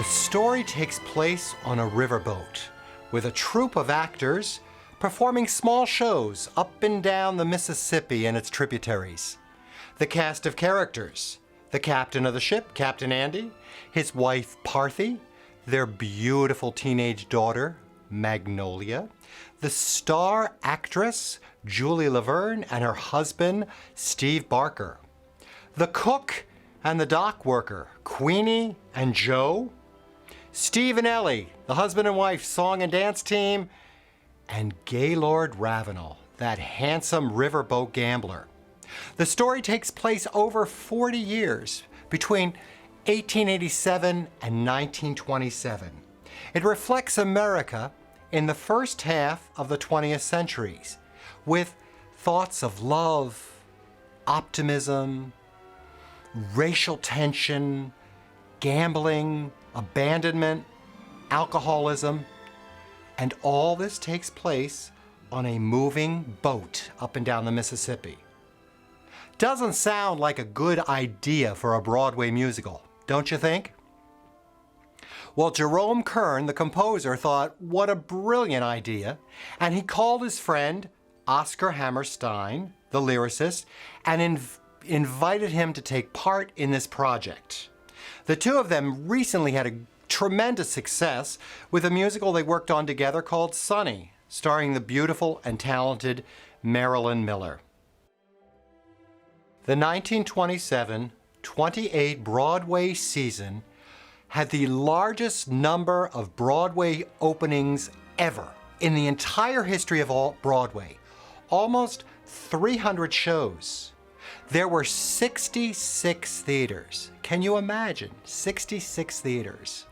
story takes place on a riverboat with a troupe of actors performing small shows up and down the Mississippi and its tributaries. The cast of characters: the captain of the ship, Captain Andy, his wife Parthy, their beautiful teenage daughter, Magnolia, the star actress, Julie Laverne, and her husband, Steve Barker, the cook and the dock worker, Queenie and Joe, Steve and Ellie, the husband and wife song and dance team, and Gaylord Ravenel, that handsome riverboat gambler. The story takes place over 40 years, between 1887 and 1927. It reflects America in the first half of the 20th century, with thoughts of love, optimism, racial tension, gambling, abandonment, alcoholism, and all this takes place on a moving boat up and down the Mississippi. Doesn't sound like a good idea for a Broadway musical, don't you think? Well, Jerome Kern, the composer, thought, what a brilliant idea, and he called his friend Oscar Hammerstein, the lyricist, and invited him to take part in this project. The two of them recently had a tremendous success with a musical they worked on together called Sunny, starring the beautiful and talented Marilyn Miller. The 1927-28 Broadway season had the largest number of Broadway openings ever in the entire history of Broadway, almost 300 shows. There were 66 theaters. Can you imagine? 66 theaters.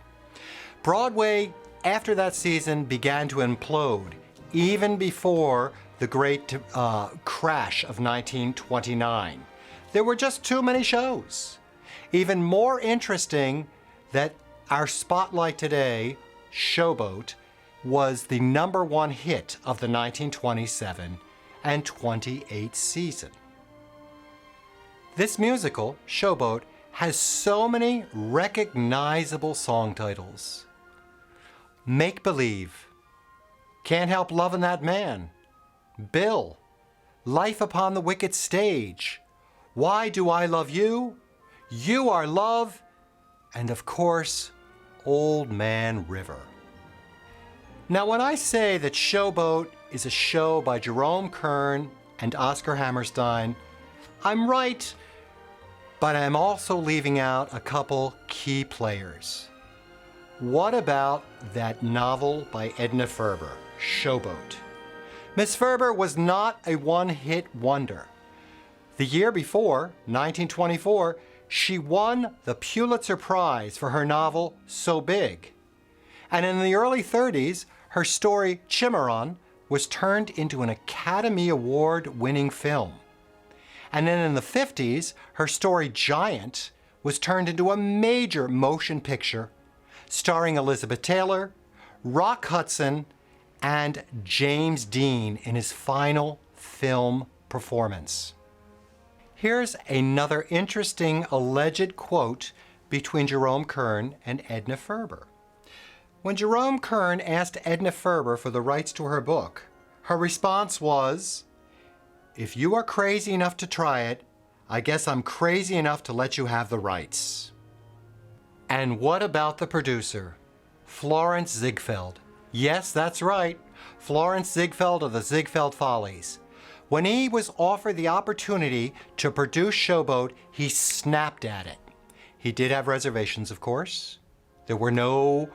Broadway, after that season, began to implode, even before the great crash of 1929. There were just too many shows. Even more interesting that our spotlight today, Showboat, was the #1 hit of the 1927 and 28 season. This musical, Showboat, has so many recognizable song titles. Make Believe, Can't Help Lovin' That Man, Bill, Life Upon the Wicked Stage, Why Do I Love You, You Are Love, and of course, Old Man River. Now, when I say that Showboat is a show by Jerome Kern and Oscar Hammerstein, I'm right, but I'm also leaving out a couple key players. What about that novel by Edna Ferber, Showboat? Miss Ferber was not a one-hit wonder. The year before, 1924, she won the Pulitzer Prize for her novel So Big. And in the early 30s, her story Cimarron was turned into an Academy Award-winning film. And then in the 50s, her story Giant was turned into a major motion picture starring Elizabeth Taylor, Rock Hudson, and James Dean in his final film performance. Here's another interesting alleged quote between Jerome Kern and Edna Ferber. When Jerome Kern asked Edna Ferber for the rights to her book, her response was, "If you are crazy enough to try it, I guess I'm crazy enough to let you have the rights." And what about the producer, Florence Ziegfeld? Yes, that's right, Florence Ziegfeld of the Ziegfeld Follies. When he was offered the opportunity to produce Showboat, he snapped at it. He did have reservations, of course. There were no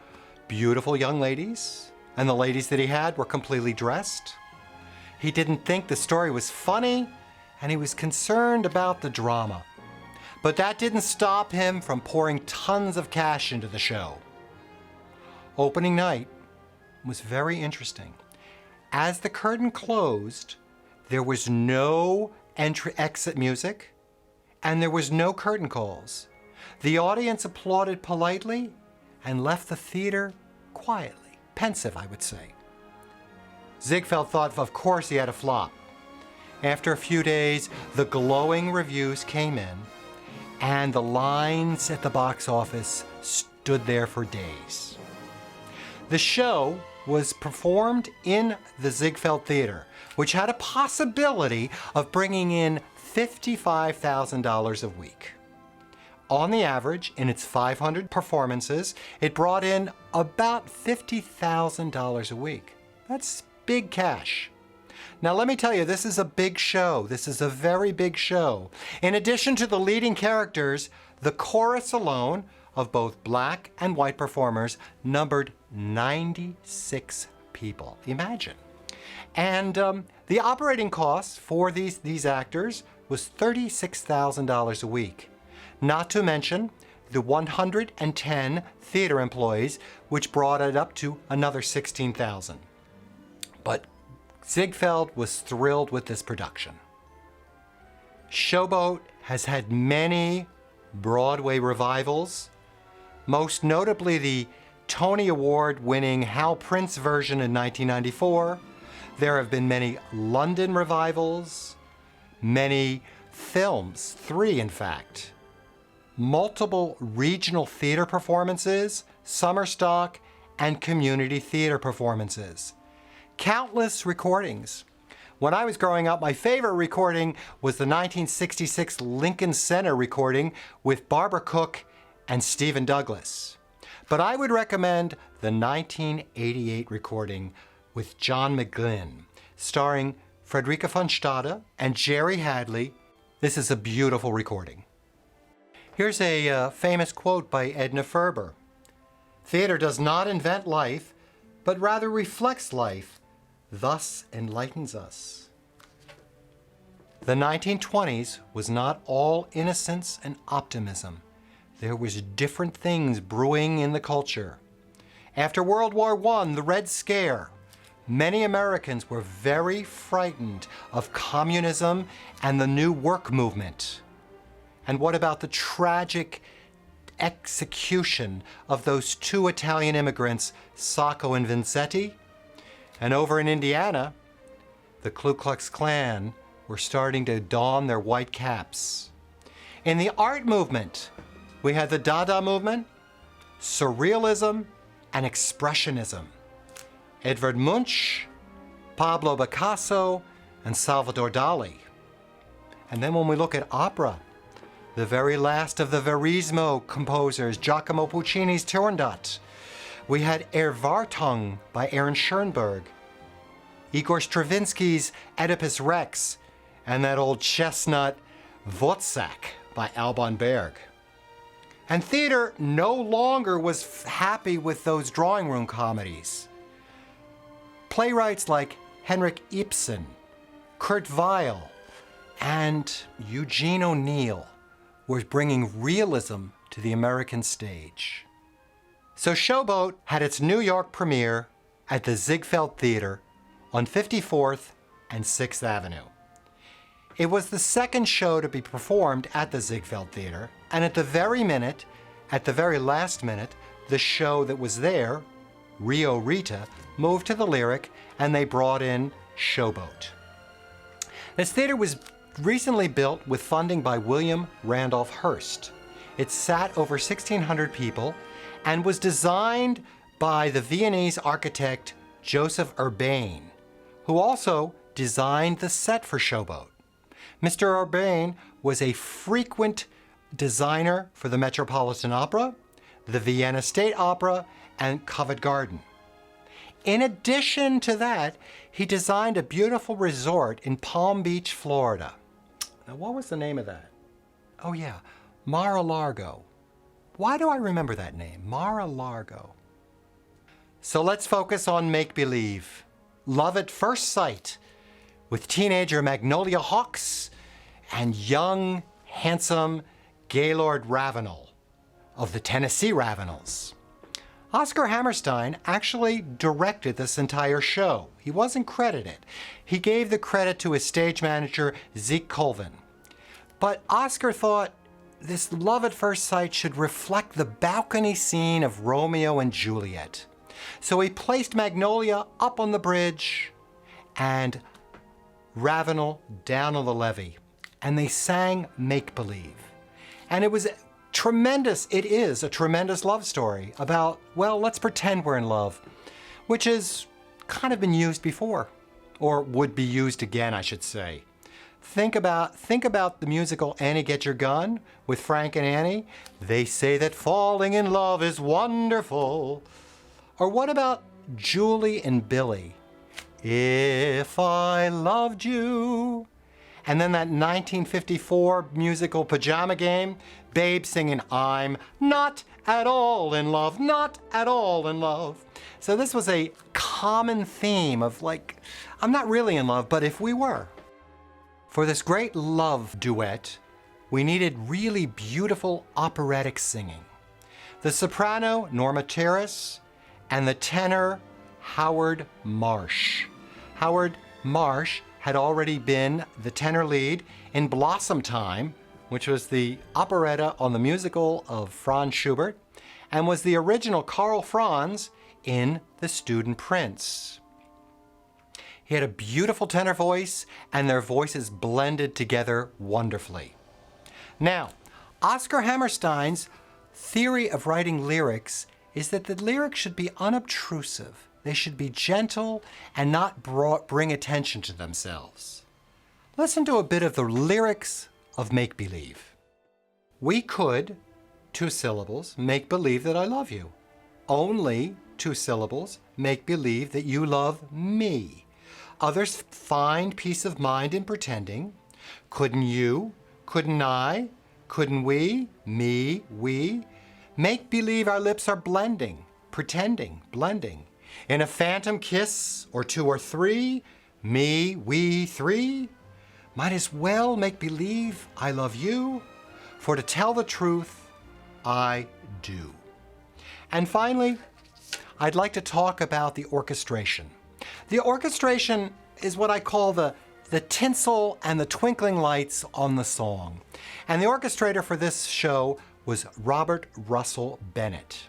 beautiful young ladies, and the ladies that he had were completely dressed. He didn't think the story was funny, and he was concerned about the drama. But that didn't stop him from pouring tons of cash into the show. Opening night was very interesting. As the curtain closed, there was no exit music, and there was no curtain calls. The audience applauded politely and left the theater quietly, pensive, I would say. Ziegfeld thought, of course, he had a flop. After a few days, the glowing reviews came in, and the lines at the box office stood there for days. The show was performed in the Ziegfeld Theater, which had a possibility of bringing in $55,000 a week. On the average, in its 500 performances, it brought in about $50,000 a week. That's big cash. Now let me tell you, this is a big show. This is a very big show. In addition to the leading characters, the chorus alone, of both black and white performers, numbered 96 people. Imagine. And the operating costs for these actors was $36,000 a week. Not to mention the 110 theater employees, which brought it up to another $16,000. But Ziegfeld was thrilled with this production. Showboat has had many Broadway revivals, most notably the Tony Award-winning Hal Prince version in 1994. There have been many London revivals, many films, 3 in fact, multiple regional theater performances, summer stock, and community theater performances. Countless recordings. When I was growing up, my favorite recording was the 1966 Lincoln Center recording with Barbara Cook and Stephen Douglas. But I would recommend the 1988 recording with John McGlynn, starring Frederica von Stade and Jerry Hadley. This is a beautiful recording. Here's a famous quote by Edna Ferber. "Theater does not invent life, but rather reflects life, thus enlightens us." The 1920s was not all innocence and optimism. There was different things brewing in the culture. After World War I, the Red Scare, many Americans were very frightened of communism and the new work movement. And what about the tragic execution of those 2 Italian immigrants, Sacco and Vincetti? And over in Indiana, the Ku Klux Klan were starting to don their white caps. In the art movement, we had the Dada movement, Surrealism, and Expressionism. Edvard Munch, Pablo Picasso, and Salvador Dali. And then when we look at opera, the very last of the Verismo composers, Giacomo Puccini's Turandot. We had Erwartung by Aaron Schoenberg, Igor Stravinsky's Oedipus Rex, and that old chestnut Wozzeck by Alban Berg. And theater no longer was happy with those drawing room comedies. Playwrights like Henrik Ibsen, Kurt Weill, and Eugene O'Neill were bringing realism to the American stage. So Showboat had its New York premiere at the Ziegfeld Theater on 54th and 6th Avenue. It was the second show to be performed at the Ziegfeld Theater, and at the very last minute, the show that was there, Rio Rita, moved to the Lyric, and they brought in Showboat. This theater was recently built with funding by William Randolph Hearst. It sat over 1,600 people and was designed by the Viennese architect Joseph Urbain, who also designed the set for Showboat. Mr. Urbain was a frequent designer for the Metropolitan Opera, the Vienna State Opera, and Covent Garden. In addition to that, he designed a beautiful resort in Palm Beach, Florida. Now, what was the name of that? Oh yeah, Mar-a-Lago. Why do I remember that name? Mar-a-Lago. So let's focus on Make Believe. Love at First Sight with teenager Magnolia Hawks and young, handsome Gaylord Ravenel of the Tennessee Ravenels. Oscar Hammerstein actually directed this entire show. He wasn't credited. He gave the credit to his stage manager, Zeke Colvin. But Oscar thought this love at first sight should reflect the balcony scene of Romeo and Juliet. So he placed Magnolia up on the bridge and Ravenel down on the levee, and they sang Make Believe. And it was tremendous, it is a tremendous love story about, well, let's pretend we're in love, which has kind of been used before, or would be used again, I should say. Think about the musical Annie Get Your Gun with Frank and Annie. They say that falling in love is wonderful. Or what about Julie and Billy? If I loved you. And then that 1954 musical Pajama Game, Babe singing, I'm not at all in love, not at all in love. So this was a common theme of like, I'm not really in love, but if we were. For this great love duet, we needed really beautiful operatic singing. The soprano, Norma Terrace, and the tenor, Howard Marsh. Howard Marsh had already been the tenor lead in Blossom Time, which was the operetta on the musical of Franz Schubert, and was the original Karl Franz in The Student Prince. He had a beautiful tenor voice, and their voices blended together wonderfully. Now, Oscar Hammerstein's theory of writing lyrics is that the lyrics should be unobtrusive. They should be gentle and not bring attention to themselves. Listen to a bit of the lyrics of Make Believe. We could, 2 syllables, make believe that I love you. Only 2 syllables, make believe that you love me. Others find peace of mind in pretending. Couldn't you? Couldn't I? Couldn't we? Me, we. Make believe our lips are blending, pretending, blending. In a phantom kiss, or 2 or 3, me, we, 3. Might as well make believe I love you, for to tell the truth, I do. And finally, I'd like to talk about the orchestration. The orchestration is what I call the tinsel and the twinkling lights on the song. And the orchestrator for this show was Robert Russell Bennett.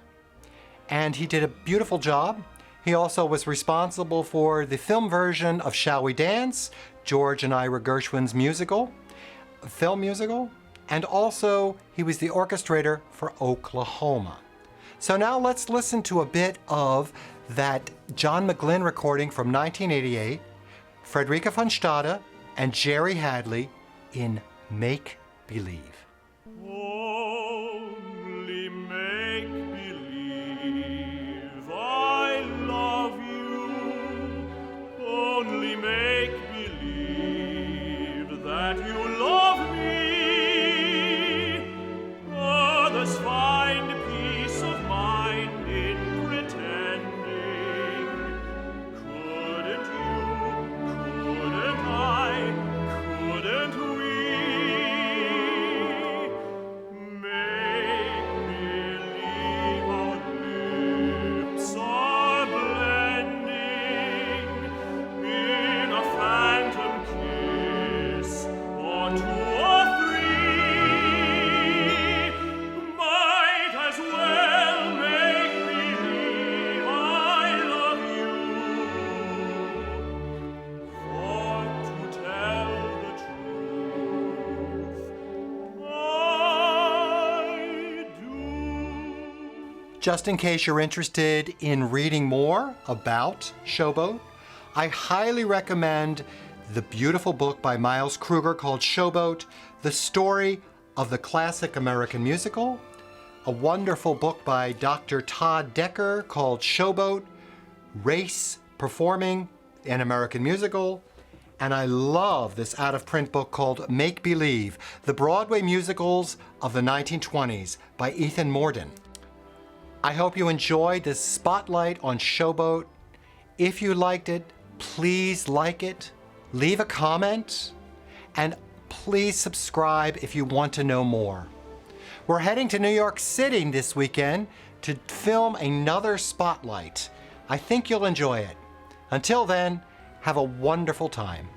And he did a beautiful job. He also was responsible for the film version of Shall We Dance, George and Ira Gershwin's film musical, and also he was the orchestrator for Oklahoma. So now let's listen to a bit of that John McGlynn recording from 1988, Frederica von Stade and Jerry Hadley in Make Believe. Only make believe I love you. Only make believe that you love me. Others find peace of mind in pretending. Couldn't you? Couldn't I? Couldn't we? Make believe our lips are blending in a phantom kiss, or 2 or 3. Might as well make believe I love you, for to tell the truth, I do. Just in case you're interested in reading more about Showboat, I highly recommend the beautiful book by Miles Kruger called Showboat, The Story of the Classic American Musical, a wonderful book by Dr. Todd Decker called Showboat, Race Performing an American Musical, and I love this out-of-print book called Make Believe, The Broadway Musicals of the 1920s by Ethan Morden. I hope you enjoyed this spotlight on Showboat. If you liked it, please like it, leave a comment, and please subscribe if you want to know more. We're heading to New York City this weekend to film another spotlight. I think you'll enjoy it. Until then, have a wonderful time.